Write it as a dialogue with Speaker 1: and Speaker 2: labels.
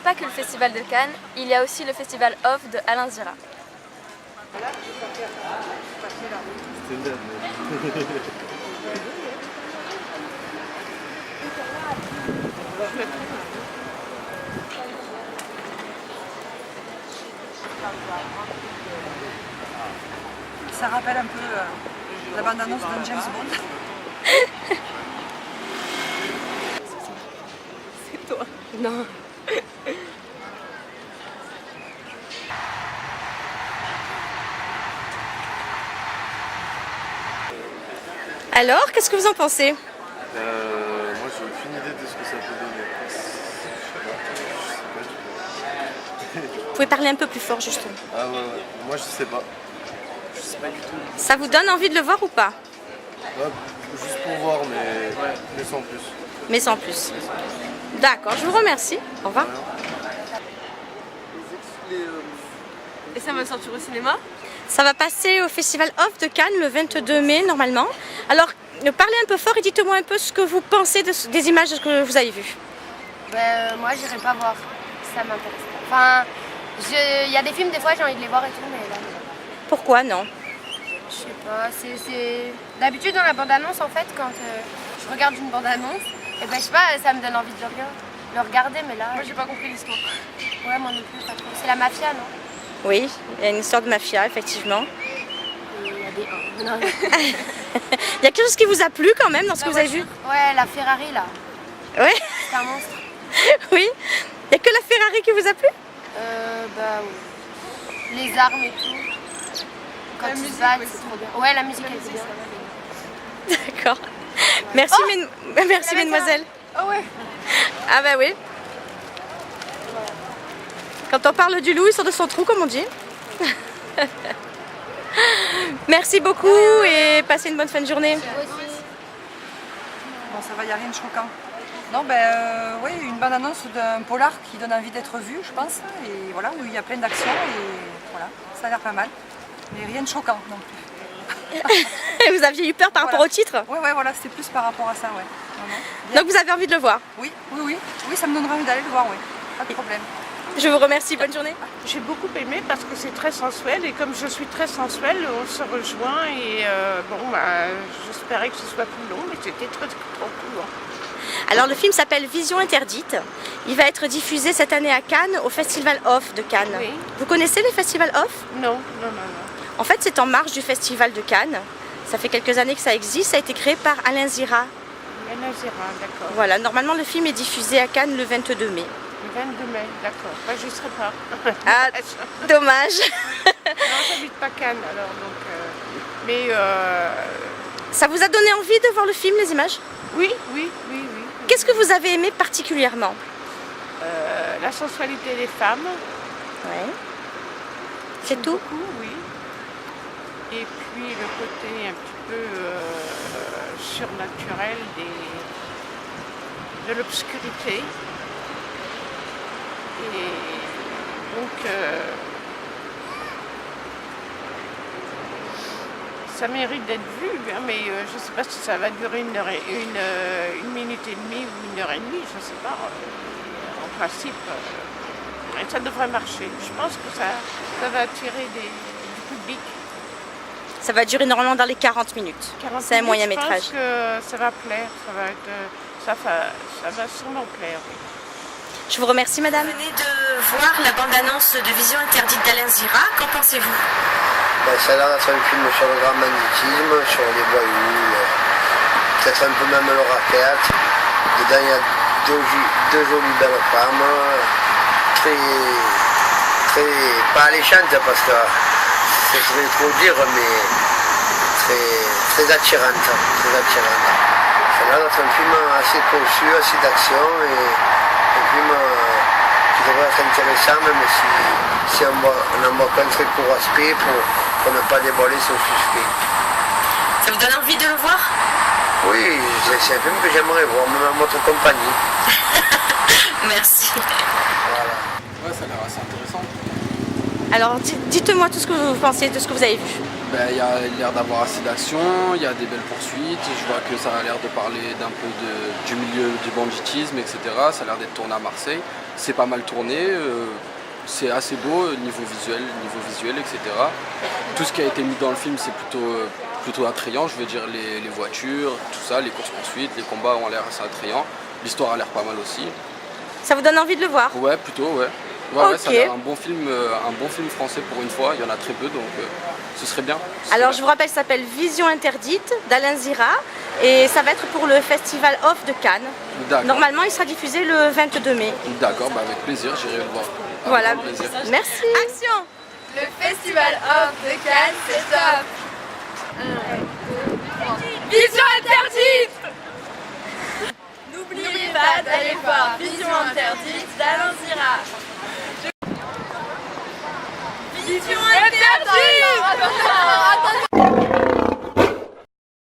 Speaker 1: pas que le Festival de Cannes, il y a aussi le Festival Off de Alain Zira.
Speaker 2: Ça rappelle un peu la bande-annonce de James Bond.
Speaker 1: C'est toi. Non. Alors, qu'est-ce que vous en pensez?
Speaker 3: Moi, j'ai aucune idée de ce que ça peut donner.
Speaker 1: Vous pouvez parler un peu plus fort, justement.
Speaker 3: Ah ouais. Moi, je sais pas. Je sais pas du tout.
Speaker 1: Ça vous donne envie de le voir ou pas?
Speaker 3: Ouais, juste pour voir, mais sans plus.
Speaker 1: Mais sans plus. D'accord, je vous remercie. Au revoir.
Speaker 4: Et ça va sortir au cinéma?
Speaker 1: Ça va passer au Festival Off de Cannes le 22 mai, normalement. Alors, parlez un peu fort et dites-moi un peu ce que vous pensez des images que vous avez vues.
Speaker 5: Moi, j'irai pas voir. Ça m'intéresse pas. Enfin, il y a des films, des fois, j'ai envie de les voir et tout, mais là, non.
Speaker 1: Pourquoi non?
Speaker 5: Je sais pas. D'habitude, dans la bande-annonce, en fait, quand je regarde une bande-annonce, et ben, je sais pas, ça me donne envie de le regarder, mais là...
Speaker 4: Moi, j'ai pas compris l'histoire.
Speaker 5: Ouais, moi non plus, pas trop. C'est la mafia, non?
Speaker 1: Oui, il y a une histoire de mafia, effectivement.
Speaker 5: Et il y a des... Non,
Speaker 1: Il y a quelque chose qui vous a plu quand même dans ce que vous avez vu?
Speaker 5: Ouais, la Ferrari, là.
Speaker 1: Ouais.
Speaker 5: C'est un monstre.
Speaker 1: Oui. Il n'y a que la Ferrari qui vous a plu?
Speaker 5: Bah oui. Les armes et tout. Quand ils se battent, c'est trop bien. Ouais, la musique, elle est bien.
Speaker 1: D'accord. Merci, merci mesdemoiselles.
Speaker 4: Ah ouais.
Speaker 1: Ah bah oui. Quand on parle du loup, il sort de son trou, comme on dit. Merci beaucoup et passez une bonne fin de journée.
Speaker 2: Bon, ça va, il n'y a rien de choquant. Non, oui, une bande-annonce d'un polar qui donne envie d'être vu, je pense. Et voilà, où il y a plein d'actions et voilà, ça a l'air pas mal. Mais rien de choquant non plus.
Speaker 1: Vous aviez eu peur par rapport au titre?
Speaker 2: Oui, voilà, c'était plus par rapport à ça, ouais. Non.
Speaker 1: Donc vous avez envie de le voir?
Speaker 2: Oui, ça me donnerait envie d'aller le voir, oui. Pas de problème.
Speaker 1: Je vous remercie, bonne journée.
Speaker 6: J'ai beaucoup aimé parce que c'est très sensuel et comme je suis très sensuelle, on se rejoint et j'espérais que ce soit plus long, mais c'était trop cool.
Speaker 1: Alors le film s'appelle Vision interdite. Il va être diffusé cette année à Cannes, au Festival Off de Cannes.
Speaker 6: Oui.
Speaker 1: Vous connaissez les festivals Off?
Speaker 6: Non.
Speaker 1: En fait, c'est en marge du Festival de Cannes. Ça fait quelques années que ça existe. Ça a été créé par Alain Zira.
Speaker 6: Alain Zira, d'accord.
Speaker 1: Voilà, normalement le film est diffusé à Cannes le 22 mai.
Speaker 6: Le 22 mai, d'accord. Moi, j'y serai pas.
Speaker 1: Ah, dommage.
Speaker 6: Non, j'habite pas Cannes, alors donc.
Speaker 1: Ça vous a donné envie de voir le film, les images?
Speaker 6: Oui.
Speaker 1: Qu'est-ce que vous avez aimé particulièrement?
Speaker 6: La sensualité des femmes.
Speaker 1: Ouais. C'est tout?
Speaker 6: Beaucoup, oui. Et puis le côté un petit peu surnaturel de l'obscurité. Et donc ça mérite d'être vu, hein, mais je ne sais pas si ça va durer une minute et demie ou 1h30, je ne sais pas. En principe, ça devrait marcher. Je pense que ça va attirer du public.
Speaker 1: Ça va durer normalement dans les 40 minutes. C'est un moyen métrage.
Speaker 6: Je pense que ça va plaire, ça va sûrement plaire. Oui.
Speaker 1: Je vous remercie, madame. Vous venez de voir la bande-annonce de Vision interdite d'Alain Zira. Qu'en pensez-vous?
Speaker 7: Ça a l'air d'être un film sur le grand banditisme, sur les voyous, peut-être un peu même le racket. Dedans, il y a deux jolies belles femmes, pas alléchantes parce que ce serait trop dire, mais très attirantes. Ça a l'air d'être un film assez conçu, assez d'action et un film qui devrait être intéressant, même si on n'en voit qu'un très court aspect pour ne pas dévoiler son suspect.
Speaker 1: Ça vous donne envie de le voir?
Speaker 7: Oui, c'est un film que j'aimerais voir, même en votre compagnie.
Speaker 1: Merci.
Speaker 3: Voilà. Ouais, ça a l'air assez intéressant.
Speaker 1: Alors, dites-moi tout ce que vous pensez de ce que vous avez vu.
Speaker 3: Il y a l'air d'avoir assez d'action, il y a des belles poursuites, je vois que ça a l'air de parler d'un peu du milieu du banditisme, etc. Ça a l'air d'être tourné à Marseille. C'est pas mal tourné, c'est assez beau niveau visuel, etc. Tout ce qui a été mis dans le film, c'est plutôt attrayant, je veux dire les voitures, tout ça, les courses-poursuites, les combats ont l'air assez attrayants. L'histoire a l'air pas mal aussi.
Speaker 1: Ça vous donne envie de le voir?
Speaker 3: Ouais, plutôt, ouais. Ouais, ça a l'air un bon film français pour une fois, il y en a très peu, donc ce serait bien.
Speaker 1: Alors je vous rappelle, ça s'appelle Vision interdite d'Alain Zira et ça va être pour le Festival Off de Cannes. Normalement, il sera diffusé le 22 mai.
Speaker 3: D'accord, avec plaisir, j'irai le voir.
Speaker 1: Voilà,
Speaker 3: plaisir.
Speaker 1: merci. Action!
Speaker 5: Le Festival Off de Cannes, c'est top. Vision interdite. N'oubliez pas d'aller voir Vision interdite d'Alain Zira.